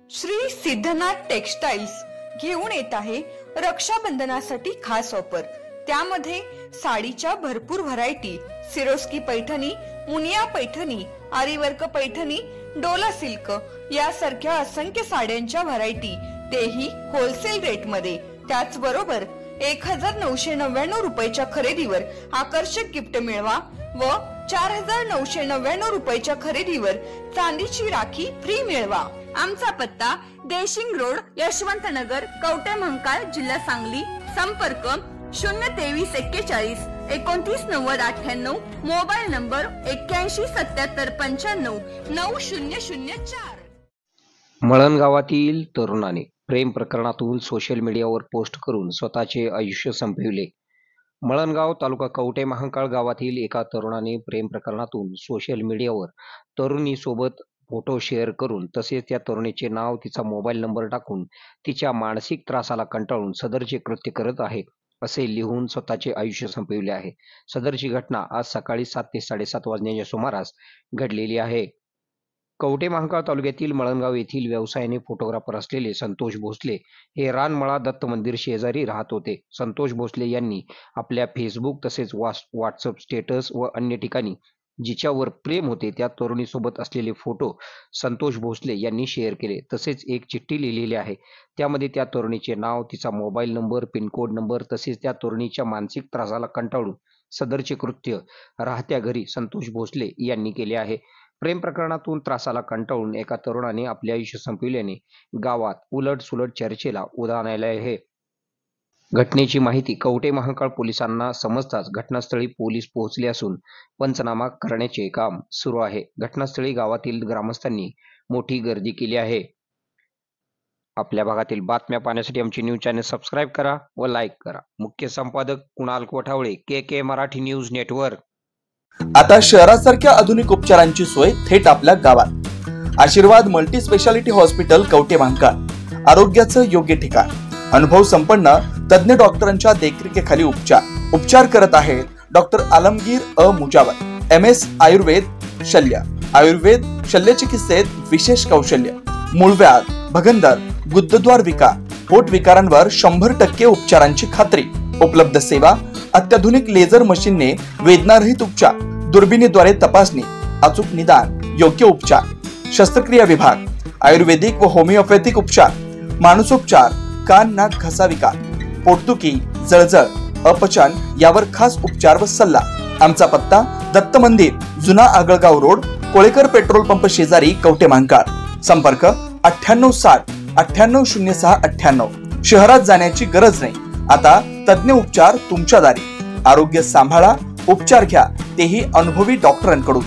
Shri Siddhanath textiles घेऊन येत आहे रक्षाबंधनासाठी खास ऑफर। त्यामध्ये साडीच्या भरपूर variety, Swarovski Paithani, Muniya Paithani, aari work Paithani, Dola silk यासारख्या असंख्य साड्यांच्या व्हरायटी, तेही होलसेल रेट मध्ये। त्याचबरोबर 1999 रुपयाच्या खरेदीवर आकर्षक गिफ्ट मिळवा व 4999 रुपयाच्या खरेदीवर चांदीची राखी फ्री मिळवा। आमचा पत्ता देशिंग रोड, यशवंतनगर, कवठे महांकाळ, जिल्हा सांगली। संपर्क 02341 29 90 98, मोबाईल नंबर 81 77 95 9004। मळण गावातील तरुणाने प्रेम प्रकरणातून सोशल मीडियावर पोस्ट करून स्वतःचे आयुष्य संपविले। मळणगाव तालुका कवठे महांकाळ गावातील एका तरुणाने प्रेम प्रकरणातून सोशल मीडियावर तरुणीसोबत फोटो शेअर करून तसेच त्या तरुणीचे नाव, तिचा मोबाईल नंबर टाकून तिच्या मानसिक त्रासाला कंटाळून सदरचे कृत्य करत आहे असे लिहून स्वतःचे आयुष्य संपविले आहे। सदरची घटना आज सकाळी 7 ते 7:30 वाजण्याच्या सुमारास घडलेली आहे। कवठे महांकाळ तालुक्यातील मळणगाव येथील व्यवसायाने फोटोग्राफर असलेले संतोष भोसले हे रानमळा दत्त मंदिर शेजारी राहत होते। संतोष भोसले यांनी आपल्या फेसबुक तसेच व्हॉट्सअप स्टेटस व अन्य ठिकाणी जिच्यावर प्रेम होते त्या तरुणीसोबत असलेले फोटो संतोष भोसले यांनी शेअर केले। तसेच एक चिठ्ठी लिहिलेली आहे, त्यामध्ये त्या तरुणीचे नाव, तिचा मोबाईल नंबर, पिनकोड नंबर तसेच त्या तरुणीच्या मानसिक त्रासाला कंटाळून सदरचे कृत्य राहत्या घरी संतोष भोसले यांनी केले आहे। प्रेम प्रकरणातून त्रासाला कंटाळून एका तरुणाने आपले आयुष्य संपविल्याने गावात उलटसुलट चर्चेला उधाण आले आहे। घटनेची माहिती कवठे महांकाळ पोलिसांना समजताच घटनास्थळी पोलीस पोहोचले असून पंचनामा करण्याचे काम सुरू आहे। घटनास्थळी गावातील ग्रामस्थांनी मोठी गर्दी केली आहे। आपल्या भागातील बातम्या पाहण्यासाठी आमचे न्यूज चॅनल सबस्क्राईब करा व लाईक करा। मुख्य संपादक कुणाल कोठावळे, के मराठी न्यूज नेटवर्क। आता शहरासारख्या आधुनिक उपचारांची सोय थेट आपल्या गावात। आशीर्वाद multi speciality hospital Kavathe Mahankal, आरोग्याचं योग्य ठिकाण। अनुभव संपन्न तज्ञ डॉक्टरांच्या देखरेखीखाली उपचार करत आहेत डॉक्टर आलमगीर मुजावर, MS आयुर्वेद शल्य, आयुर्वेद शल्य चिकित्सेत विशेष कौशल्य। मूळव्याध, भगंदर, गुदद्वार विकार, पोट विकारांवर 100% उपचारांची खात्री। उपलब्ध सेवा अत्याधुनिक लेझर मशीनने वेदनारहित उपचार, दुर्बिणीद्वारे तपासणी, अचूक निदान, योग्य उपचार। शस्त्रक्रिया विभाग, आयुर्वेदिक व होमिओपॅथिक उपचार, मानसोपचार, कान नाक घसा विकार, पोटदुखी, जळजळ, अपचन यावर खास उपचार व सल्ला। आमचा पत्ता दत्त मंदिर, जुना Agalgaon road, Kolekar petrol pump शेजारी, कवठे महांकाळ। संपर्क 9860 9806 98। शहरात जाण्याची गरज नाही, आता तज्ञ उपचार तुमच्या दारी। आरोग्य सांभाळा, उपचार घ्या, तेही अनुभवी डॉक्टरांकडून।